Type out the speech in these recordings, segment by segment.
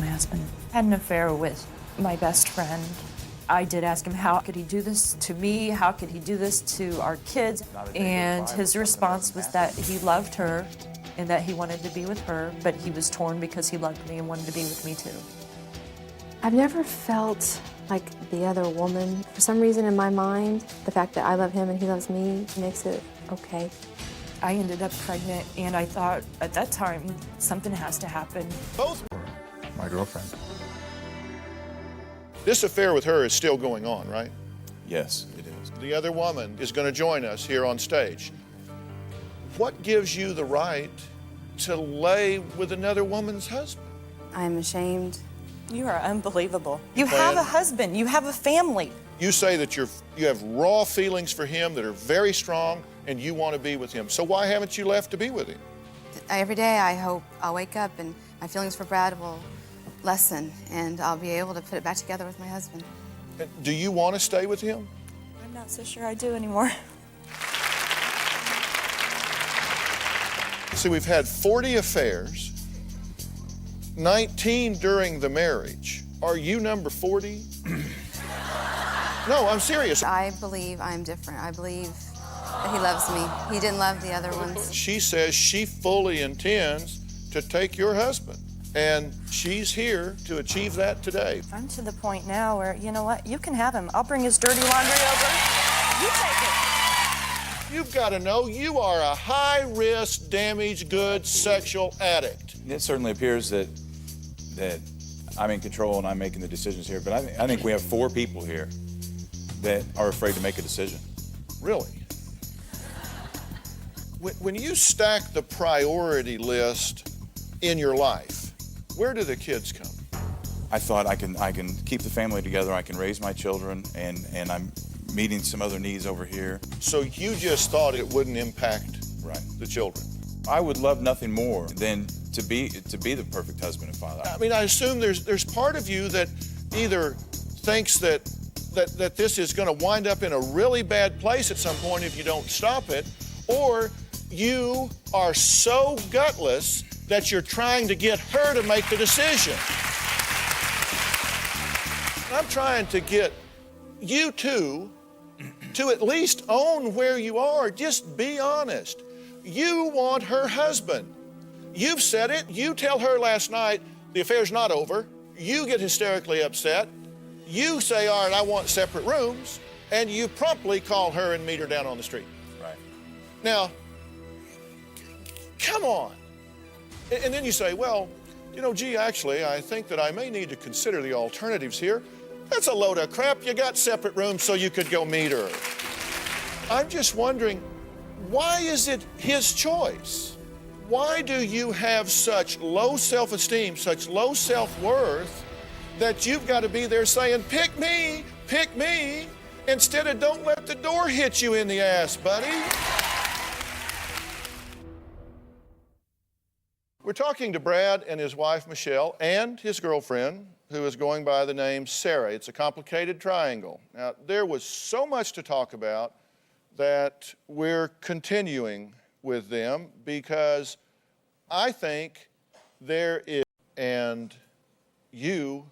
my husband. I had an affair with my best friend. I did ask him, how could he do this to me? How could he do this to our kids? And his response was that he loved her and that he wanted to be with her, but he was torn because he loved me and wanted to be with me too. I've never felt like the other woman. For some reason in my mind, the fact that I love him and he loves me makes it okay. I ended up pregnant, and I thought at that time something has to happen. Both were my girlfriend. This affair with her is still going on, right? Yes, it is. The other woman is going to join us here on stage. What gives you the right to lay with another woman's husband? I am ashamed. You are unbelievable. You have a husband. You have a family. You say that you have raw feelings for him that are very strong, and you want to be with him. So why haven't you left to be with him? Every day I hope I'll wake up and my feelings for Brad will lessen and I'll be able to put it back together with my husband. Do you want to stay with him? I'm not so sure I do anymore. See, we've had 40 affairs, 19 during the marriage. Are you number 40? No, I'm serious. I believe I'm different. I believe that he loves me. He didn't love the other ones. She says she fully intends to take your husband, and she's here to achieve that today. I'm to the point now where, you know what, you can have him. I'll bring his dirty laundry over. You take it. You've got to know you are a high-risk, damaged goods sexual addict. It certainly appears that I'm in control and I'm making the decisions here, but I think we have 4 people here that are afraid to make a decision. Really? When you stack the priority list in your life, where do the kids come? I thought I can keep the family together, I can raise my children, and I'm meeting some other needs over here. So you just thought it wouldn't impact the children? I would love nothing more than to be the perfect husband and father. I mean, I assume there's part of you that either thinks that this is going to wind up in a really bad place at some point if you don't stop it, or you are so gutless that you're trying to get her to make the decision. I'm trying to get you two to at least own where you are. Just be honest. You want her husband. You've said it. You tell her last night the affair's not over. You get hysterically upset. You say, all right, I want separate rooms, and you promptly call her and meet her down on the street. Right. Now, come on. And then you say, well, you know, gee, actually, I think that I may need to consider the alternatives here. That's a load of crap. You got separate rooms so you could go meet her. I'm just wondering, why is it his choice? Why do you have such low self-esteem, such low self-worth, that you've got to be there saying, pick me, instead of don't let the door hit you in the ass, buddy? We're talking to Brad and his wife, Michelle, and his girlfriend, who is going by the name Sarah. It's a complicated triangle. Now, there was so much to talk about that we're continuing with them because I think there is, and you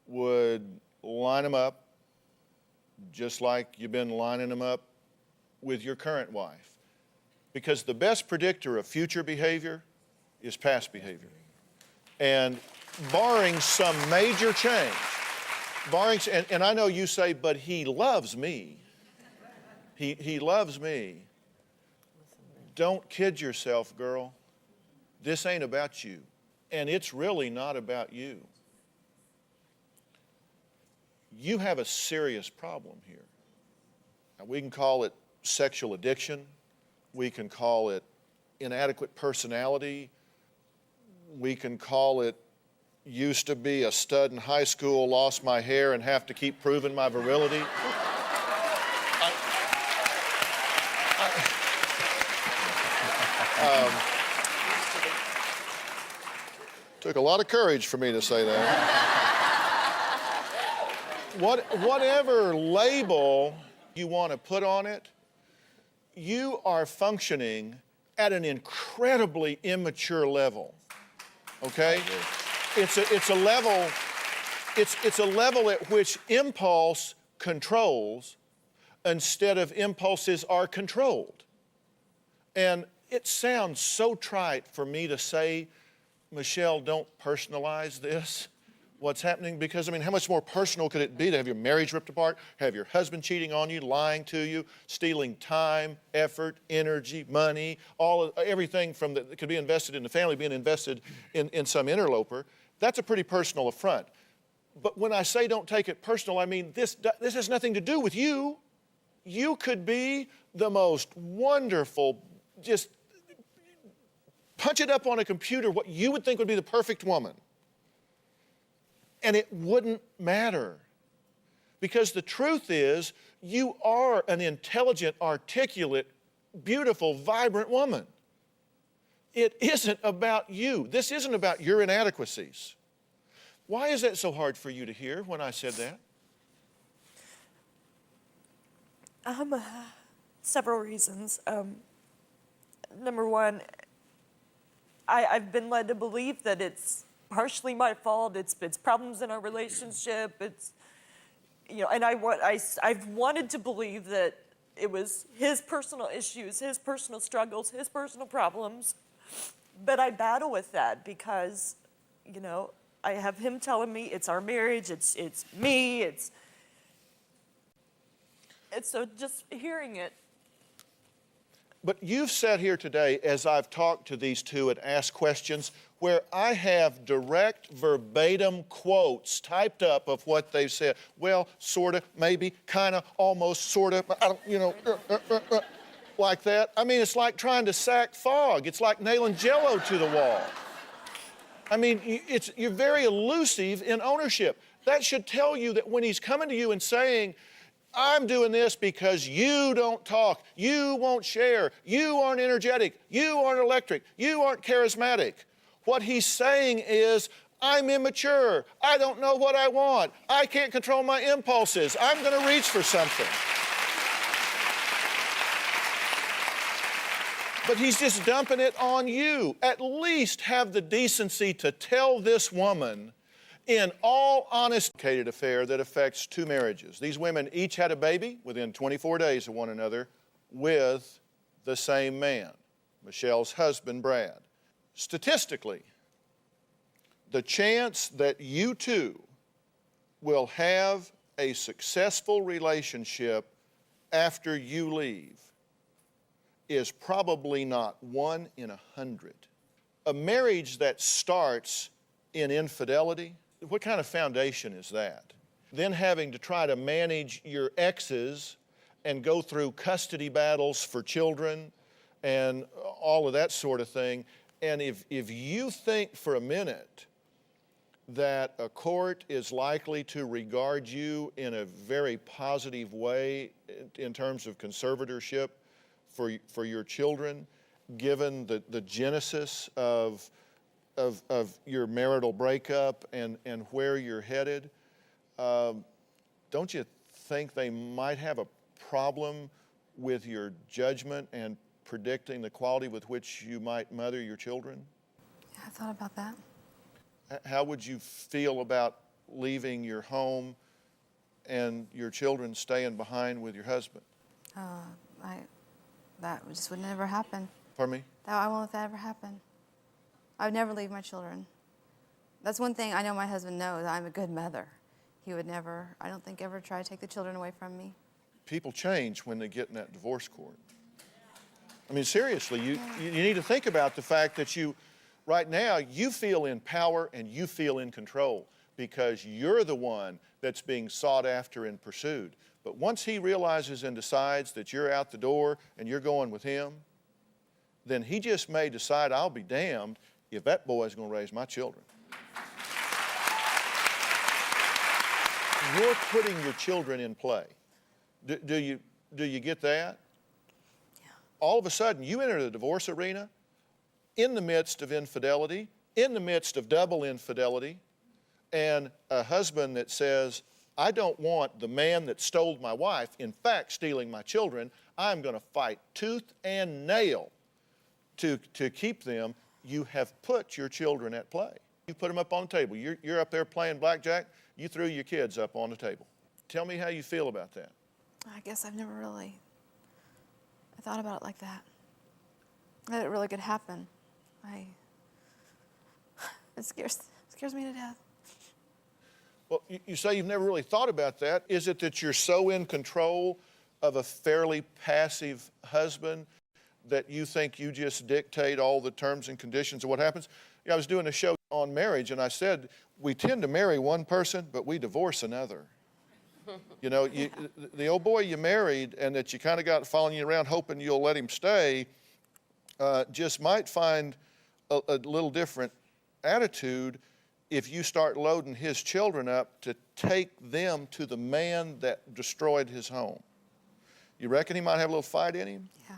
would line them up just like you've been lining them up with your current wife. Because the best predictor of future behavior is past behavior. And barring some major change, and I know you say, but he loves me. He loves me. Don't kid yourself, girl. This ain't about you. And it's really not about you. You have a serious problem here. Now, we can call it sexual addiction. We can call it inadequate personality. We can call it used to be a stud in high school, lost my hair, and have to keep proving my virility. Took a lot of courage for me to say that. Whatever label you want to put on it, you are functioning at an incredibly immature level, okay? It's a level, it's a level at which impulse controls instead of impulses are controlled. And it sounds so trite for me to say, Michelle, don't personalize this, what's happening, because, I mean, how much more personal could it be to have your marriage ripped apart, have your husband cheating on you, lying to you, stealing time, effort, energy, money, everything from that could be invested in the family being invested in some interloper? That's a pretty personal affront. But when I say don't take it personal, I mean this has nothing to do with you. You could be the most wonderful, just punch it up on a computer what you would think would be the perfect woman. And it wouldn't matter. Because the truth is, you are an intelligent, articulate, beautiful, vibrant woman. It isn't about you. This isn't about your inadequacies. Why is that so hard for you to hear when I said that? Several reasons. Number one, I've been led to believe that it's partially my fault. It's problems in our relationship. It's, and I've wanted to believe that it was his personal issues, his personal struggles, his personal problems. But I battle with that because, I have him telling me it's our marriage, it's me, it's so just hearing it. But you've sat here today as I've talked to these two and asked questions where I have direct verbatim quotes typed up of what they've said. Well, sort of, maybe, kind of, almost, sort of, I don't, like that. I mean, it's like trying to sack fog. It's like nailing Jell-O to the wall. I mean, you're very elusive in ownership. That should tell you that when he's coming to you and saying, I'm doing this because you don't talk, you won't share, you aren't energetic, you aren't electric, you aren't charismatic. What he's saying is, I'm immature, I don't know what I want, I can't control my impulses, I'm going to reach for something. But he's just dumping it on you. At least have the decency to tell this woman, in all honesty, complicated affair that affects two marriages. These women each had a baby within 24 days of one another with the same man, Michelle's husband, Brad. Statistically, the chance that you two will have a successful relationship after you leave is probably not 1 in 100. A marriage that starts in infidelity, what kind of foundation is that? Then having to try to manage your exes and go through custody battles for children and all of that sort of thing. And if you think for a minute that a court is likely to regard you in a very positive way in terms of conservatorship for your children, given the genesis of your marital breakup and where you're headed, don't you think they might have a problem with your judgment and predicting the quality with which you might mother your children? Yeah, I thought about that. How would you feel about leaving your home and your children staying behind with your husband? That just would never happen. Pardon me? I won't let that ever happen. I would never leave my children. That's one thing I know my husband knows. I'm a good mother. He would never, I don't think, ever try to take the children away from me. People change when they get in that divorce court. I mean, seriously, you need to think about the fact that right now, you feel in power and you feel in control because you're the one that's being sought after and pursued. But once he realizes and decides that you're out the door and you're going with him, then he just may decide, I'll be damned if that boy's going to raise my children. You're putting your children in play. Do you get that? Yeah. All of a sudden, you enter the divorce arena in the midst of infidelity, in the midst of double infidelity, and a husband that says, I don't want the man that stole my wife, in fact, stealing my children. I'm going to fight tooth and nail to keep them. You have put your children at play. You put them up on the table. You're up there playing blackjack. You threw your kids up on the table. Tell me how you feel about that. I guess I've never really thought about it like that. That it really could happen. It scares me to death. Well, you say you've never really thought about that. Is it that you're so in control of a fairly passive husband that you think you just dictate all the terms and conditions of what happens? I was doing a show on marriage, and I said, we tend to marry one person, but we divorce another. You know, the old boy you married and that you kind of got following you around hoping you'll let him stay just might find a little different attitude if you start loading his children up to take them to the man that destroyed his home. You reckon he might have a little fight in him? Yeah,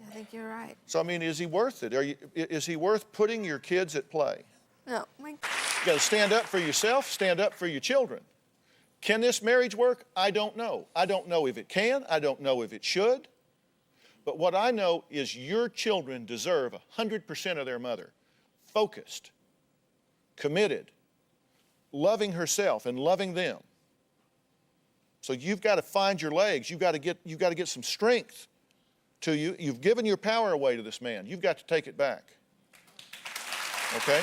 I think you're right. So, I mean, is he worth it? Is he worth putting your kids at play? No, You got to stand up for yourself, stand up for your children. Can this marriage work? I don't know. I don't know if it can. I don't know if it should. But what I know is your children deserve 100% of their mother. Focused, committed, loving herself and loving them. So you've got to find your legs. You've got to get some strength to you. You've given your power away to this man. You've got to take it back. Okay?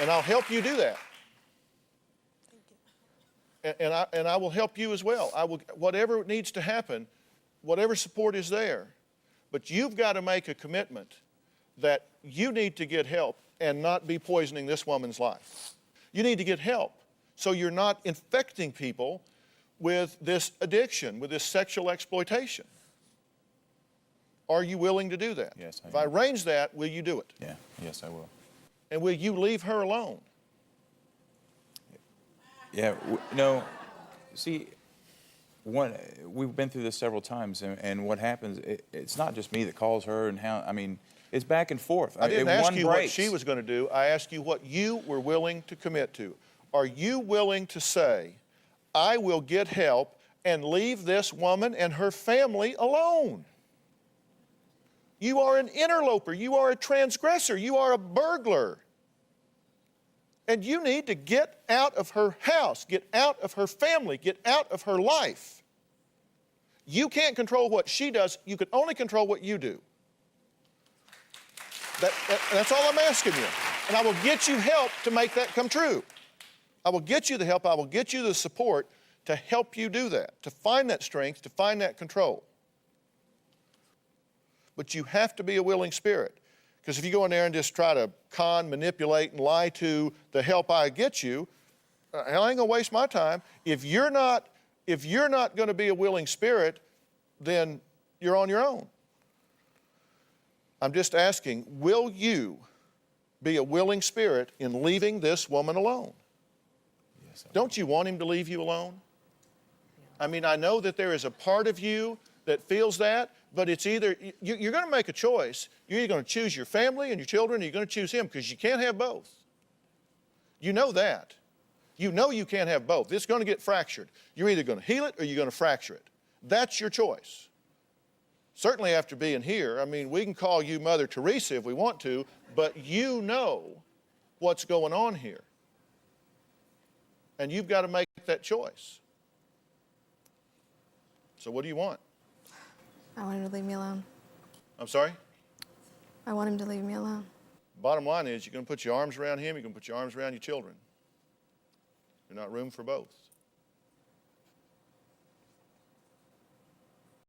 And I'll help you do that. And I will help you as well. Whatever needs to happen, whatever support is there. But you've got to make a commitment that you need to get help and not be poisoning this woman's life. You need to get help so you're not infecting people with this addiction, with this sexual exploitation. Are you willing to do that? Yes, I am. If I arrange that, will you do it? Yeah, yes, I will. And will you leave her alone? Yeah, see, we've been through this several times, and what happens, it's not just me that calls her and how, I mean, it's back and forth. I didn't ask you breaks. what she was going to do. I asked you what you were willing to commit to. Are you willing to say, I will get help and leave this woman and her family alone? You are an interloper. You are a transgressor. You are a burglar. And you need to get out of her house, get out of her family, get out of her life. You can't control what she does. You can only control what you do. That's all I'm asking you. And I will get you help to make that come true. I will get you the help. I will get you the support to help you do that, to find that strength, to find that control. But you have to be a willing spirit. Because if you go in there and just try to con, manipulate, and lie to the help I get you, hell, I ain't gonna waste my time. If you're not gonna be a willing spirit, then you're on your own. I'm just asking, will you be a willing spirit in leaving this woman alone? Yes, Don't you want him to leave you alone? I mean, I know that there is a part of you that feels that, but it's either, you're going to make a choice. You're either going to choose your family and your children, or you're going to choose him, because you can't have both. You know that. You know you can't have both. It's going to get fractured. You're either going to heal it or you're going to fracture it. That's your choice. Certainly after being here, I mean, we can call you Mother Teresa if we want to, but you know what's going on here. And you've got to make that choice. So what do you want? I want him to leave me alone. I'm sorry? I want him to leave me alone. Bottom line is, you're going to put your arms around him, you're going to put your arms around your children. There's not room for both.